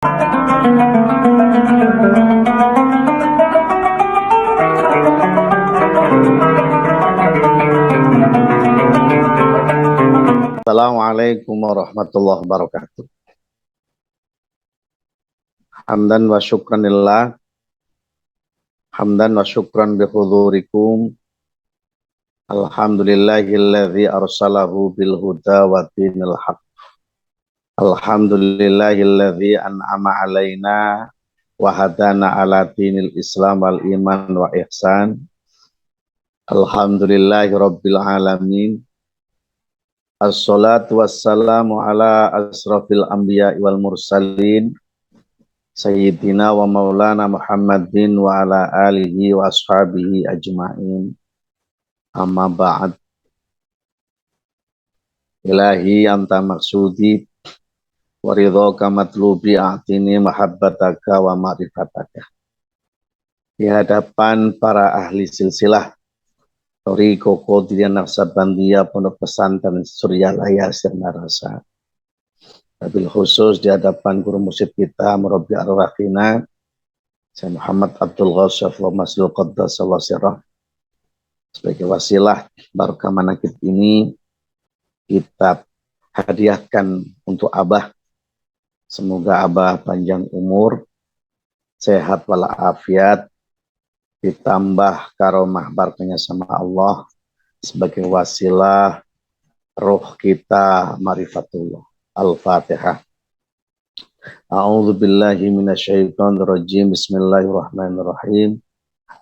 Assalamualaikum warahmatullahi wabarakatuh. Hamdan wa syukranillah. Hamdan wa syukran bihudurikum. Alhamdulillahilladzi arsalahu bil huda wa dinil haq. Alhamdulillahilladzi an'ama alaina wa hadana ala dinil islam wal iman wa ihsan. Alhamdulillahi rabbil alamin. Assalatu wassalamu ala asrafil anbiya wal mursalin Sayyidina wa maulana Muhammadin wa ala alihi wa ashabihi ajma'in. Amma ba'd. Ilahi anta maksudi wa ridhaka matlubi a'tini mahabbataka wa ma'rifataka. Di hadapan para ahli silsilah Thariqah Qadiriyah Naqsabandiyah Pondok Pesantren Suryalaya Sirna Rasa. Wabil khusus di hadapan guru musyid kita Murabbi Ar-Rahina Syekh Muhammad Abdul Ghassaf wa Mas'ul Qaddas Sirah. Sebagai wasilah barokah manaqib ini kita hadiahkan untuk Abah. Semoga Abah panjang umur, sehat walafiat, ditambah karomah barakahnya sama Allah sebagai wasilah roh kita marifatullah. Al-Fatihah. A'udzu billahi minasyaitonir rajim. Bismillahirrahmanirrahim.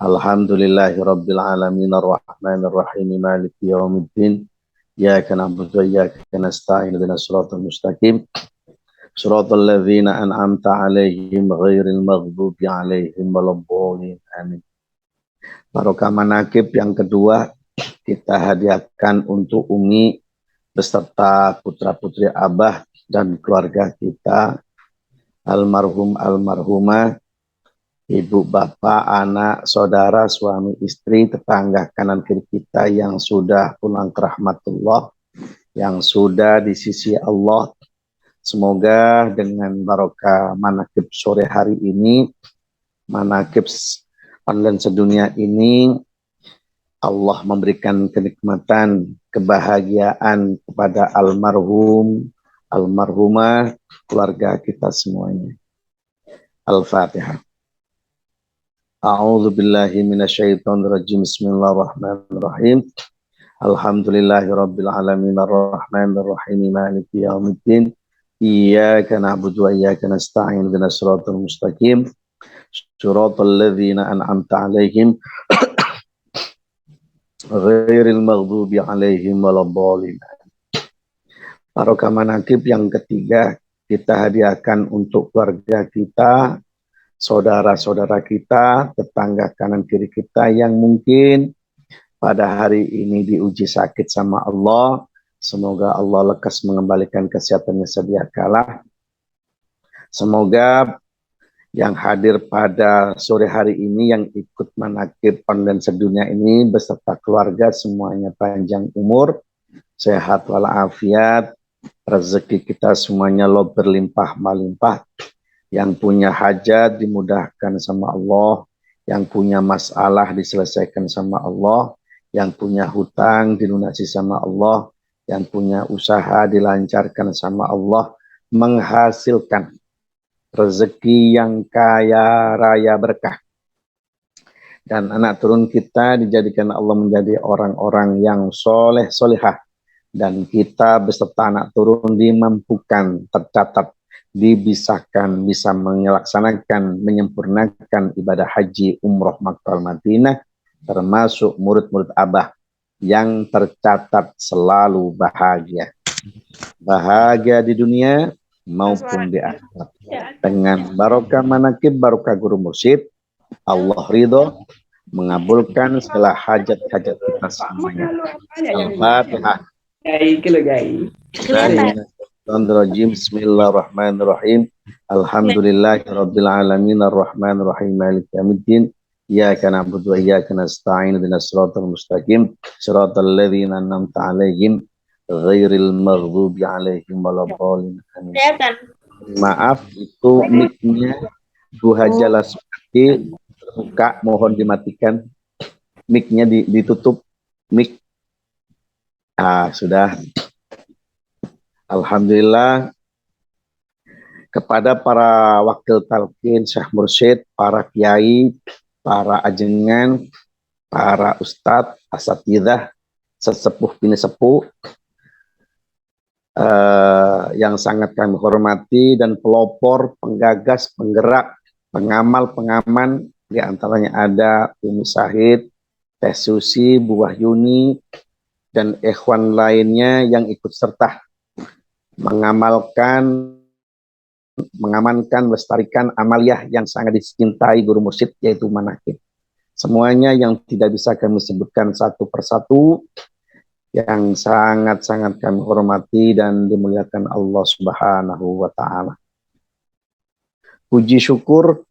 Alhamdulillahirabbil alamin arrahmanir rahim maliki yaumiddin. Iyyaka na'budu wa iyyaka nasta'in ihdinas siratal mustaqim. Shiratal ladzina an'amta 'alaihim ghairil maghdubi 'alaihim waladdallin. Amin. Barokah manaqib yang kedua kita hadiahkan untuk Umi beserta putra-putri Abah dan keluarga kita, almarhum almarhumah, ibu bapak, anak, saudara, suami, istri, tetangga kanan kiri kita yang sudah pulang ke rahmatullah, yang sudah di sisi Allah. Semoga dengan barokah manaqib sore hari ini, manaqib online sedunia ini, Allah memberikan kenikmatan, kebahagiaan kepada almarhum, almarhumah, keluarga kita semuanya. Al-Fatihah. A'udzu billahi minasyaitonir rajim. Bismillahirrahmanirrahim. Alhamdulillahirabbil alamin arrahmanir rahim maliki yaumiddin. Iyyaka na'budu wa iyyaka nasta'in ihdinas siratal mustaqim. Shiratal ladzina an'amta 'alaihim ghairil maghdubi 'alaihim waladdallin. Barokah manaqib yang ketiga kita hadiahkan untuk keluarga kita, saudara-saudara kita, tetangga kanan kiri kita yang mungkin pada hari ini diuji sakit sama Allah. Semoga Allah lekas mengembalikan kesehatannya sedia kala. Semoga yang hadir pada sore hari ini yang ikut manaqib online sedunia ini beserta keluarga semuanya panjang umur, sehat walafiat, rezeki kita semuanya lo berlimpah melimpah, yang punya hajat dimudahkan sama Allah, yang punya masalah diselesaikan sama Allah, yang punya hutang dilunasi sama Allah, yang punya usaha dilancarkan sama Allah, menghasilkan rezeki yang kaya raya berkah, dan anak turun kita dijadikan Allah menjadi orang-orang yang soleh solehah, dan kita beserta anak turun dimampukan, tercatat, dibisahkan bisa melaksanakan, menyempurnakan ibadah haji, umroh, Makkah, Madinah, termasuk murid-murid Abah yang tercatat selalu bahagia, bahagia di dunia maupun di akhirat. Dengan barokah manaqib, barokah guru mursyid, Allah ridho mengabulkan segala hajat-hajat kita semuanya. Al-Fatihah. Bismillahirrahmanirrahim. Alhamdulillahirabbil alamin arrahmanir rahim maliki yaumiddin. Iyyaka na'budu wa iyyaka nasta'in ihdinas siratal mustaqim siratal ladzina an'amta 'alaihim ghairil maghdubi 'alaihim waladdallin. Amin. Maaf, itu mic-nya Bu Hajala Sukati buka, mohon dimatikan. Mic-nya ditutup. Mic. Sudah. Alhamdulillah, kepada para wakil talqin, Syekh Mursyid, para kiai, para ajengan, para ustadz, asatidah, sesepuh bini sepuh, yang sangat kami hormati, dan pelopor, penggagas, penggerak, pengamal, pengaman, di antaranya ada Umi Syahid, Teh Susi, Bu Wahyuni, dan ikhwan lainnya yang ikut serta mengamankan, melestarikan amaliyah yang sangat dicintai guru mursyid, yaitu manakib. Semuanya yang tidak bisa kami sebutkan satu persatu, yang sangat-sangat kami hormati dan dimuliakan Allah Subhanahu wa Ta'ala. Puji syukur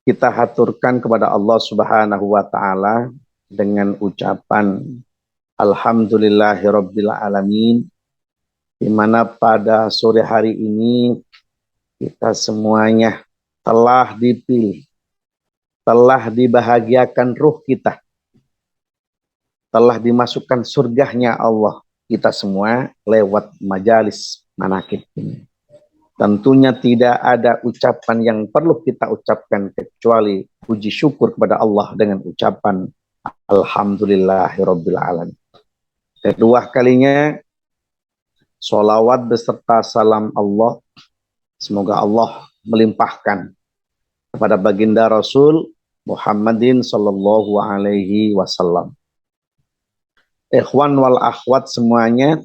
kita haturkan kepada Allah Subhanahu wa Ta'ala dengan ucapan Alhamdulillahirabbil alamin, di mana pada sore hari ini kita semuanya telah dipilih, telah dibahagiakan ruh kita, telah dimasukkan surganya Allah kita semua lewat majalis manakib ini. Tentunya tidak ada ucapan yang perlu kita ucapkan kecuali puji syukur kepada Allah dengan ucapan Alhamdulillahirabbil alamin. Kedua kalinya, sholawat beserta salam Allah, semoga Allah melimpahkan kepada baginda Rasul Muhammadin sallallahu alaihi wasallam. Ikhwan wal akhwat semuanya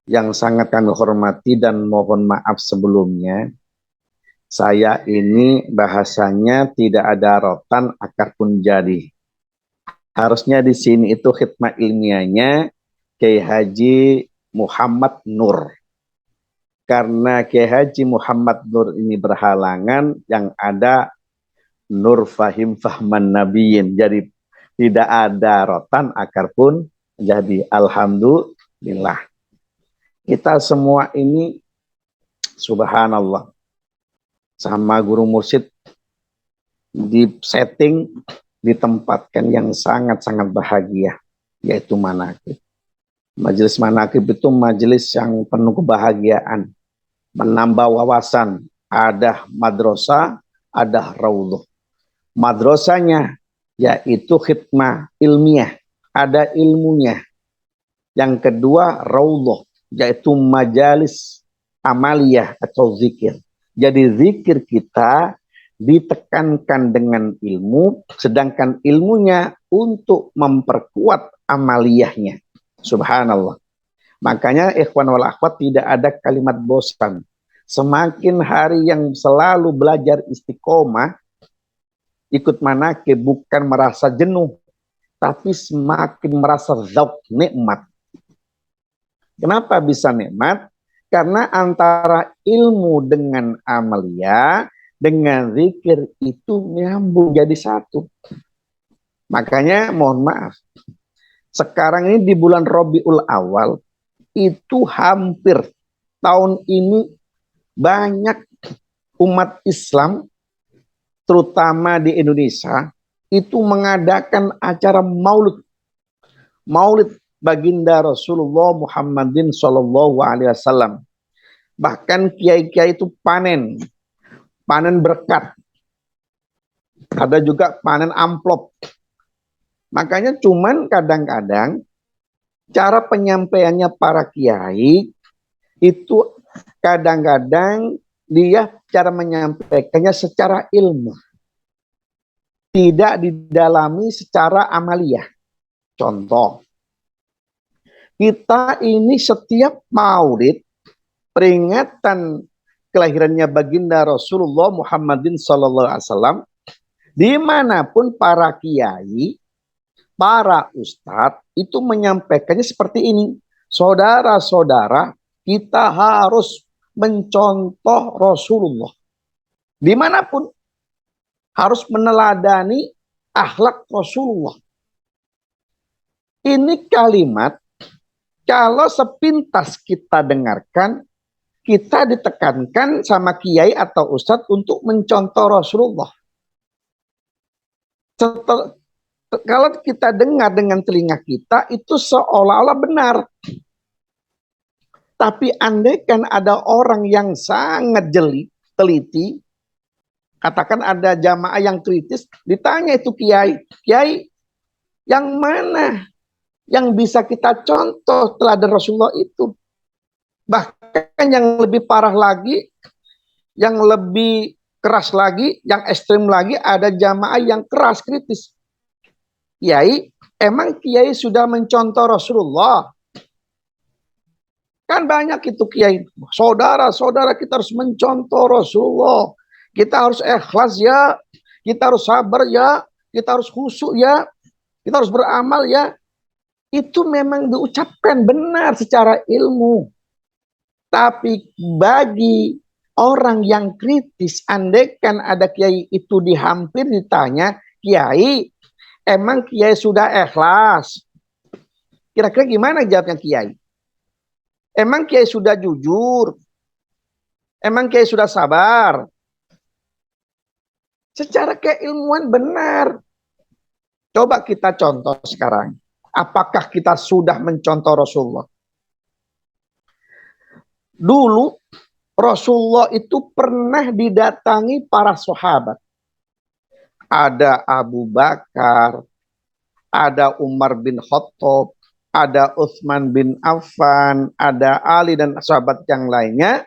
yang sangat kami hormati dan mohon maaf sebelumnya, saya ini bahasanya tidak ada rotan akar pun jadi. Harusnya di sini itu khidmah ilmiahnya Kiai Haji Muhammad Nur. Karena Kiai Haji Muhammad Nur ini berhalangan, yang ada Nur Fahim Fahman Nabiyin. Jadi tidak ada rotan akar pun jadi. Alhamdulillah. Kita semua ini subhanallah sama guru mursyid di setting, ditempatkan yang sangat-sangat bahagia, yaitu manakib. Majelis manakib itu majelis yang penuh kebahagiaan, menambah wawasan. Ada madrasah, ada raudhah. Madrasahnya yaitu khidmah ilmiah, ada ilmunya. Yang kedua raudhah, yaitu majalis amaliyah atau zikir. Jadi zikir kita ditekankan dengan ilmu, sedangkan ilmunya untuk memperkuat amaliyahnya. Subhanallah. Makanya ikhwan wal akhwat tidak ada kalimat bosan. Semakin hari yang selalu belajar istiqomah, ikut manakib, bukan merasa jenuh, tapi semakin merasa zauq, nikmat. Kenapa bisa nikmat? Karena antara ilmu dengan amalia, dengan zikir itu nyambung jadi satu. Makanya mohon maaf, sekarang ini di bulan Rabiul Awal, itu hampir tahun ini banyak umat Islam, terutama di Indonesia, itu mengadakan acara maulid. Maulid baginda Rasulullah Muhammadin Sallallahu Alaihi Wasallam. Bahkan kiai-kiai itu panen berkat. Ada juga panen amplop. Makanya cuman kadang-kadang cara penyampaiannya para kiai itu kadang-kadang dia cara menyampaikannya secara ilmu, tidak didalami secara amaliyah. Contoh, kita ini setiap maulid, peringatan kelahirannya baginda Rasulullah Muhammadin Sallallahu Alaihi Wasallam, dimanapun para kiai, para ustadz itu menyampaikannya seperti ini. Saudara-saudara, kita harus mencontoh Rasulullah. Dimanapun harus meneladani akhlak Rasulullah. Ini kalimat kalau sepintas kita dengarkan, kita ditekankan sama kiai atau ustadz untuk mencontoh Rasulullah. Kalau kita dengar dengan telinga kita, itu seolah-olah benar. Tapi andaikan ada orang yang sangat jeli, teliti, katakan ada jamaah yang kritis, ditanya itu kiai, kiai, yang mana yang bisa kita contoh teladan Rasulullah itu? Bahkan yang lebih parah lagi, yang lebih keras lagi, yang ekstrim lagi, ada jamaah yang keras kritis. Kiai, emang kiai sudah mencontoh Rasulullah? Kan banyak itu kiai, saudara-saudara kita harus mencontoh Rasulullah. Kita harus ikhlas ya, kita harus sabar ya, kita harus khusyuk ya, kita harus beramal ya. Itu memang diucapkan benar secara ilmu. Tapi bagi orang yang kritis, andaikan ada kiai itu dihampir ditanya, kiai, emang kiai sudah ikhlas? Kira-kira gimana jawabnya kiai? Emang kiai sudah jujur? Emang kiai sudah sabar? Secara keilmuan benar. Coba kita contoh sekarang. Apakah kita sudah mencontoh Rasulullah? Dulu Rasulullah itu pernah didatangi para sahabat. Ada Abu Bakar, ada Umar bin Khattab, ada Utsman bin Affan, ada Ali dan sahabat yang lainnya.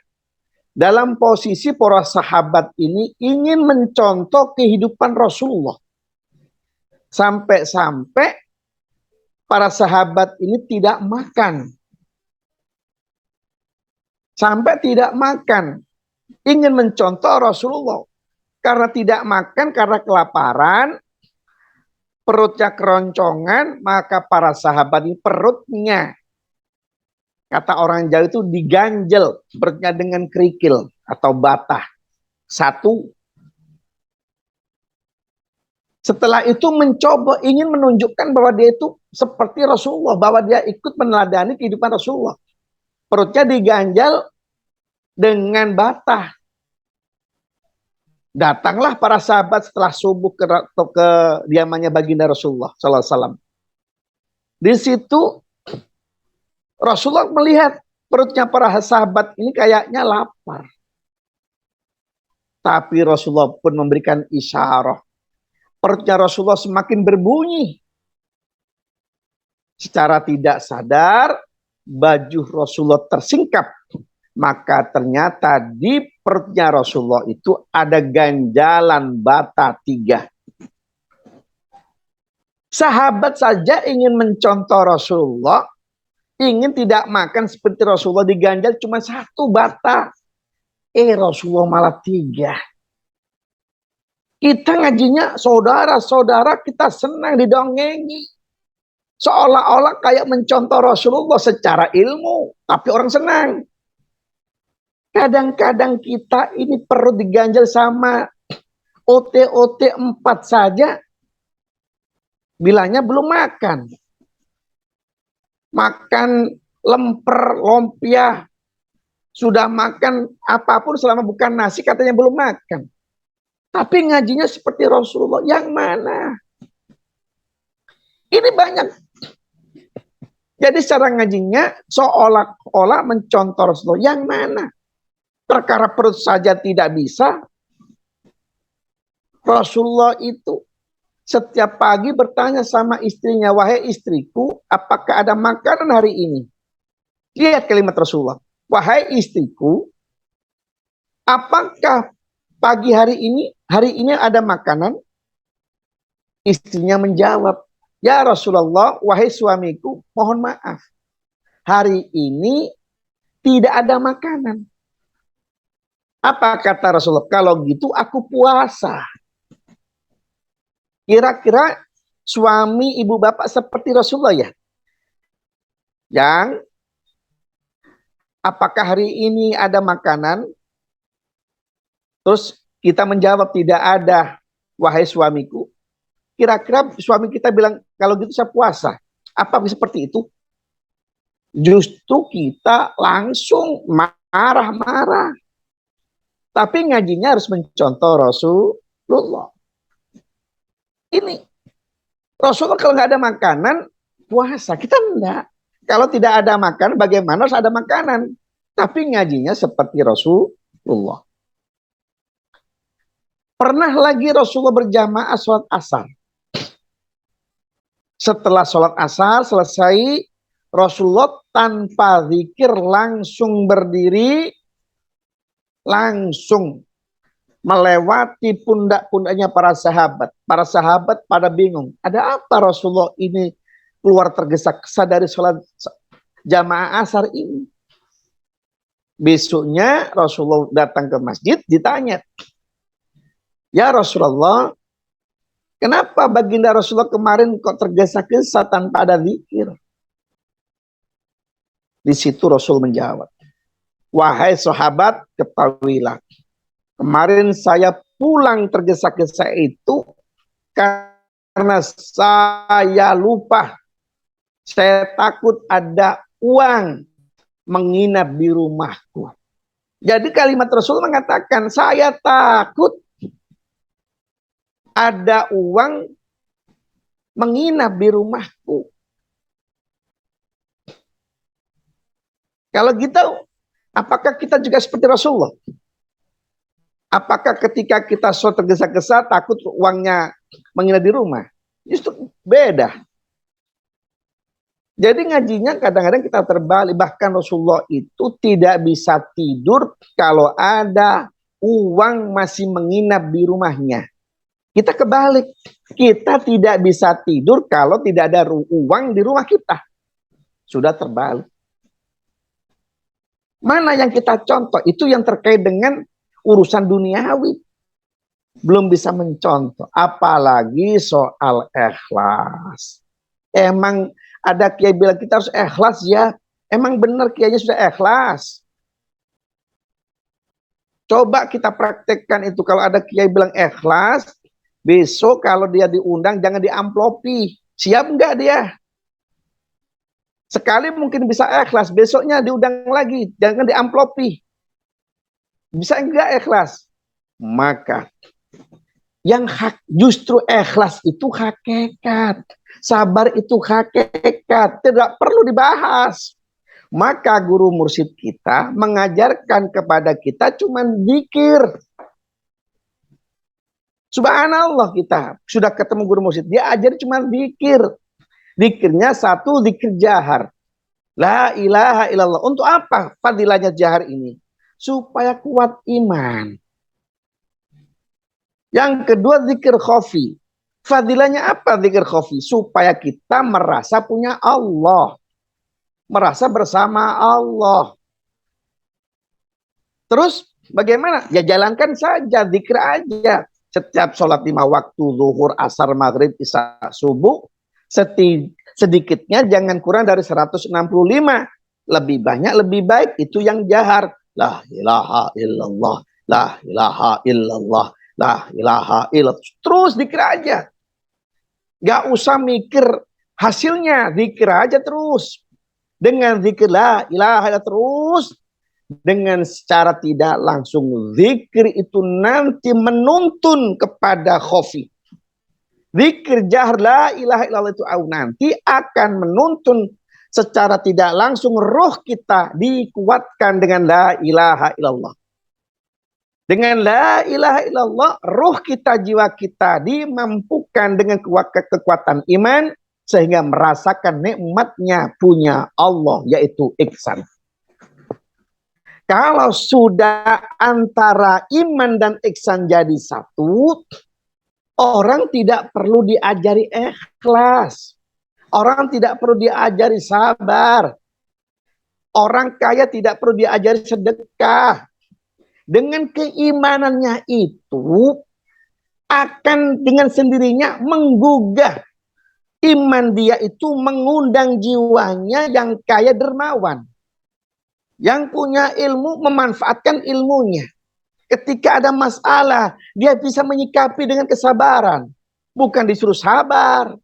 Dalam posisi para sahabat ini ingin mencontoh kehidupan Rasulullah. Sampai-sampai para sahabat ini tidak makan. Sampai tidak makan. Ingin mencontoh Rasulullah. Karena tidak makan, karena kelaparan, perutnya keroncongan, maka para sahabat ini perutnya, kata orang Jawa itu diganjel, perutnya dengan kerikil atau batah. Satu. Setelah itu mencoba, ingin menunjukkan bahwa dia itu seperti Rasulullah, bahwa dia ikut meneladani kehidupan Rasulullah. Perutnya diganjal dengan batah. Datanglah para sahabat setelah subuh ke diamannya baginda Rasulullah sallallahu alaihi wasallam. Di situ Rasulullah melihat perutnya para sahabat ini kayaknya lapar. Tapi Rasulullah pun memberikan isyarat. Perutnya Rasulullah semakin berbunyi. Secara tidak sadar, baju Rasulullah tersingkap. Maka ternyata di perutnya Rasulullah itu ada ganjalan bata 3. Sahabat saja ingin mencontoh Rasulullah, ingin tidak makan seperti Rasulullah, diganjal cuma 1 bata. Rasulullah malah 3. Kita ngajinya saudara-saudara, kita senang didongengi. Seolah-olah kayak mencontoh Rasulullah secara ilmu, tapi orang senang. Kadang-kadang kita ini perlu diganjal sama OT-OT 4 saja. Bilangnya belum makan. Makan lemper, lumpia. Sudah makan apapun selama bukan nasi katanya belum makan. Tapi ngajinya seperti Rasulullah. Yang mana? Ini banyak. Jadi secara ngajinya seolah-olah mencontoh Rasulullah. Yang mana? Perkara perut saja tidak bisa. Rasulullah itu setiap pagi bertanya sama istrinya, wahai istriku, apakah ada makanan hari ini? Lihat kalimat Rasulullah. Wahai istriku, apakah pagi hari ini ada makanan? Istrinya menjawab, ya Rasulullah, wahai suamiku, mohon maaf. Hari ini tidak ada makanan. Apa kata Rasulullah? Kalau gitu aku puasa. Kira-kira suami ibu bapak seperti Rasulullah ya? Yang apakah hari ini ada makanan? Terus kita menjawab tidak ada, wahai suamiku. Kira-kira suami kita bilang, kalau gitu saya puasa. Apa seperti itu? Justru kita langsung marah-marah. Tapi ngajinya harus mencontoh Rasulullah. Ini Rasulullah kalau nggak ada makanan, puasa. Kita enggak. Kalau tidak ada makanan, bagaimana harus ada makanan? Tapi ngajinya seperti Rasulullah. Pernah lagi Rasulullah berjamaah sholat asar. Setelah sholat asar selesai, Rasulullah tanpa zikir langsung berdiri, langsung melewati pundak-pundaknya para sahabat. Para sahabat pada bingung. Ada apa Rasulullah ini keluar tergesa-gesa dari sholat jamaah asar ini? Besoknya Rasulullah datang ke masjid, ditanya, ya Rasulullah, kenapa baginda Rasulullah kemarin kok tergesa-gesa tanpa ada zikir? Di situ Rasul menjawab, wahai sahabat, ketahuilah, kemarin saya pulang tergesa-gesa itu karena saya lupa. Saya takut ada uang menginap di rumahku. Jadi kalimat Rasul mengatakan, saya takut ada uang menginap di rumahku. Kalau gitu, apakah kita juga seperti Rasulullah? Apakah ketika kita sholat tergesa-gesa takut uangnya menginap di rumah? Justru beda. Jadi ngajinya kadang-kadang kita terbalik. Bahkan Rasulullah itu tidak bisa tidur kalau ada uang masih menginap di rumahnya. Kita kebalik. Kita tidak bisa tidur kalau tidak ada uang di rumah kita. Sudah terbalik. Mana yang kita contoh? Itu yang terkait dengan urusan duniawi. Belum bisa mencontoh. Apalagi soal ikhlas. Emang ada kiai bilang kita harus ikhlas ya. Emang benar kiainya sudah ikhlas. Coba kita praktekkan itu. Kalau ada kiai bilang ikhlas, besok kalau dia diundang jangan diamplopi. Siap enggak dia? Sekali mungkin bisa ikhlas, besoknya diundang lagi, jangan diamplopi. Bisa enggak ikhlas? Maka yang justru ikhlas itu hakikat. Sabar itu hakikat, tidak perlu dibahas. Maka guru mursyid kita mengajarkan kepada kita cuma zikir. Subhanallah, kita sudah ketemu guru mursyid, dia ajar cuma zikir. Zikirnya satu, zikir jahar. La ilaha illallah. Untuk apa fadilahnya jahar ini? Supaya kuat iman. Yang kedua, zikir khafi. Fadilahnya apa zikir khafi? Supaya kita merasa punya Allah. Merasa bersama Allah. Terus bagaimana? Ya jalankan saja, zikir aja. Setiap sholat 5 waktu, zuhur, asar, maghrib, isya, subuh, sedikitnya jangan kurang dari 165. Lebih banyak, lebih baik. Itu yang jahar. La ilaha illallah. La ilaha illallah. La ilaha illallah. Terus zikir aja. Gak usah mikir hasilnya. Zikir aja terus. Dengan zikir la ilaha illallah terus. Dengan secara tidak langsung. Zikir itu nanti menuntun kepada khofi. Zikir jahar la ilaha illallah itu nanti akan menuntun secara tidak langsung roh kita dikuatkan dengan la ilaha illallah. Dengan la ilaha illallah, roh kita, jiwa kita dimampukan dengan kekuatan iman sehingga merasakan nikmatnya punya Allah, yaitu ihsan. Kalau sudah antara iman dan ihsan jadi satu, orang tidak perlu diajari ikhlas. Orang tidak perlu diajari sabar. Orang kaya tidak perlu diajari sedekah. Dengan keimanannya itu akan dengan sendirinya menggugah. Iman dia itu mengundang jiwanya yang kaya dermawan. Yang punya ilmu memanfaatkan ilmunya. Ketika ada masalah, dia bisa menyikapi dengan kesabaran. Bukan disuruh sabar.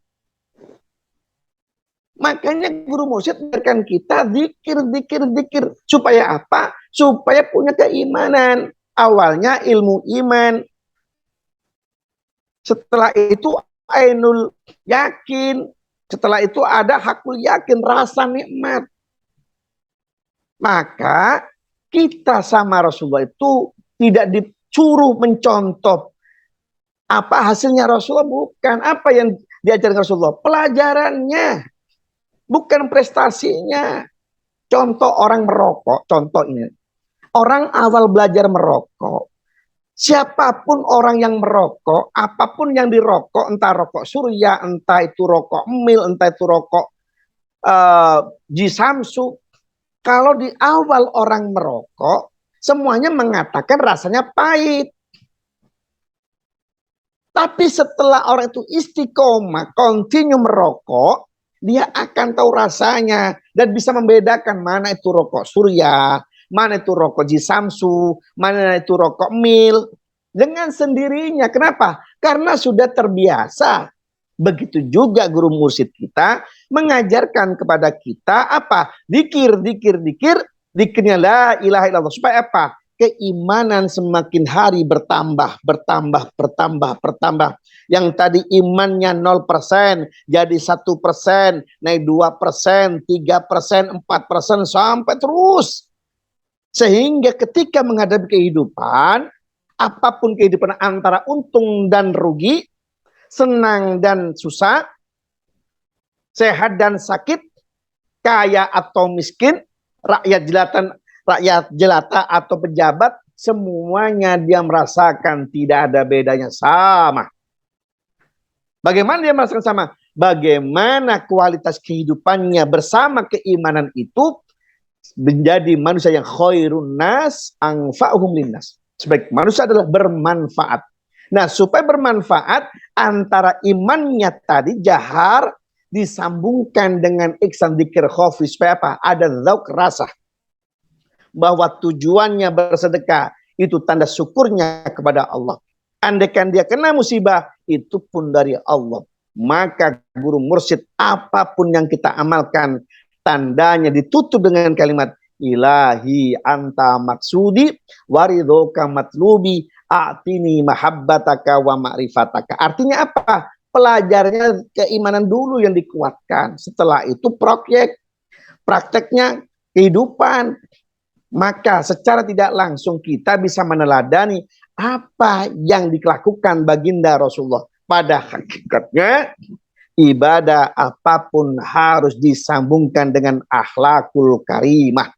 Makanya guru mursyid berikan kita zikir. Supaya apa? supaya punya keimanan. Awalnya ilmu iman, setelah itu ainul yakin, setelah itu ada hakul yakin, rasa nikmat. Maka kita sama Rasulullah itu tidak disuruh mencontoh apa hasilnya Rasulullah, bukan apa yang diajarkan Rasulullah, pelajarannya, bukan prestasinya. Contoh orang merokok, contoh ini. Orang awal belajar merokok, siapapun orang yang merokok, apapun yang dirokok, entah rokok surya, entah itu rokok mil, entah itu rokok Jisamsu, kalau di awal orang merokok, semuanya mengatakan rasanya pahit. Tapi setelah orang itu istiqomah, continue merokok, dia akan tahu rasanya dan bisa membedakan mana itu rokok surya, mana itu rokok Jisamsu, mana itu rokok mil, dengan sendirinya. Kenapa? Karena sudah terbiasa. Begitu juga guru mursyid kita mengajarkan kepada kita apa? Dikir, dikir, dikir, dikirnya la ilaha illallah. Supaya apa? Keimanan semakin hari bertambah, bertambah, bertambah, bertambah. Yang tadi imannya 0% jadi 1%, naik 2%, 3%, 4%, sampai terus. Sehingga ketika menghadapi kehidupan, apapun kehidupan antara untung dan rugi, senang dan susah, sehat dan sakit, kaya atau miskin, rakyat jelata atau pejabat, semuanya dia merasakan tidak ada bedanya, sama. Bagaimana dia merasakan sama? Bagaimana kualitas kehidupannya bersama keimanan itu menjadi manusia yang khairun nas anfa'uhum linnas. Sebaik manusia adalah bermanfaat. Nah, supaya bermanfaat, antara imannya tadi jahar disambungkan dengan ihsan dzikir khafi, supaya apa? Ada zauk rasa bahwa tujuannya bersedekah itu tanda syukurnya kepada Allah. Andaikan dia kena musibah, itu pun dari Allah. Maka guru mursyid, apapun yang kita amalkan, tandanya ditutup dengan kalimat ilahi anta maksudi waridhoka matlubi a'tini mahabbataka wa ma'rifataka. Artinya apa? Pelajarnya keimanan dulu yang dikuatkan. Setelah itu proyek, prakteknya kehidupan. Maka secara tidak langsung kita bisa meneladani apa yang dilakukan baginda Rasulullah. Pada hakikatnya ibadah apapun harus disambungkan dengan akhlakul karimah.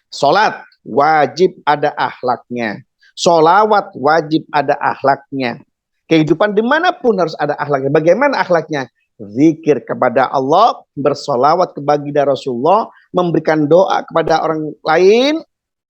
Salat wajib ada akhlaknya. Sholawat wajib ada akhlaknya. Kehidupan dimanapun harus ada akhlaknya. Bagaimana akhlaknya? Zikir kepada Allah, bersolawat ke baginda Rasulullah, memberikan doa kepada orang lain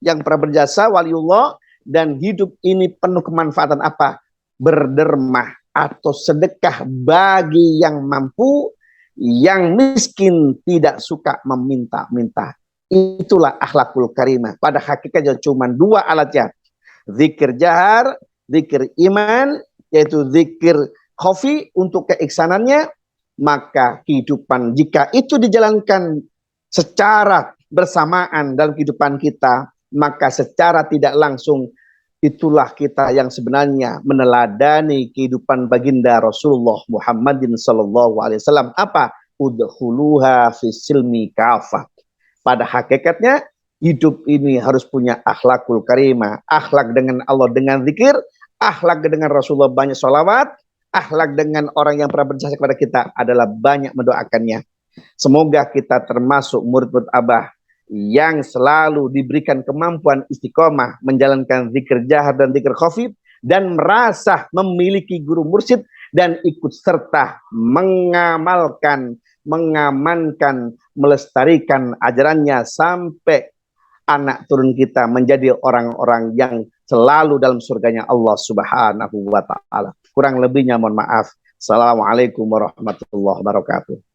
yang pernah berjasa, waliullah, dan hidup ini penuh kemanfaatan apa? Berdermah atau sedekah bagi yang mampu, yang miskin tidak suka meminta-minta. Itulah akhlakul karimah. Pada hakikatnya cuma dua alatnya. Zikir jahar, zikir iman, yaitu zikir khafi untuk keiksanannya. Maka kehidupan, jika itu dijalankan secara bersamaan dalam kehidupan kita, maka secara tidak langsung itulah kita yang sebenarnya meneladani kehidupan baginda Rasulullah Muhammadin sallallahu alaihi wasallam. Apa? Udkhuluha fis silmi kafah. Pada hakikatnya hidup ini harus punya akhlakul karimah, akhlak dengan Allah dengan zikir, akhlak dengan Rasulullah banyak sholawat, akhlak dengan orang yang pernah berjasa kepada kita adalah banyak mendoakannya. Semoga kita termasuk murid-murid Abah yang selalu diberikan kemampuan istiqomah menjalankan zikir jahar dan zikir khafif, dan merasa memiliki guru mursyid dan ikut serta mengamalkan, mengamankan, melestarikan ajarannya sampai anak turun kita menjadi orang-orang yang selalu dalam surganya Allah Subhanahu wa ta'ala. Kurang lebihnya mohon maaf. Assalamualaikum warahmatullahi wabarakatuh.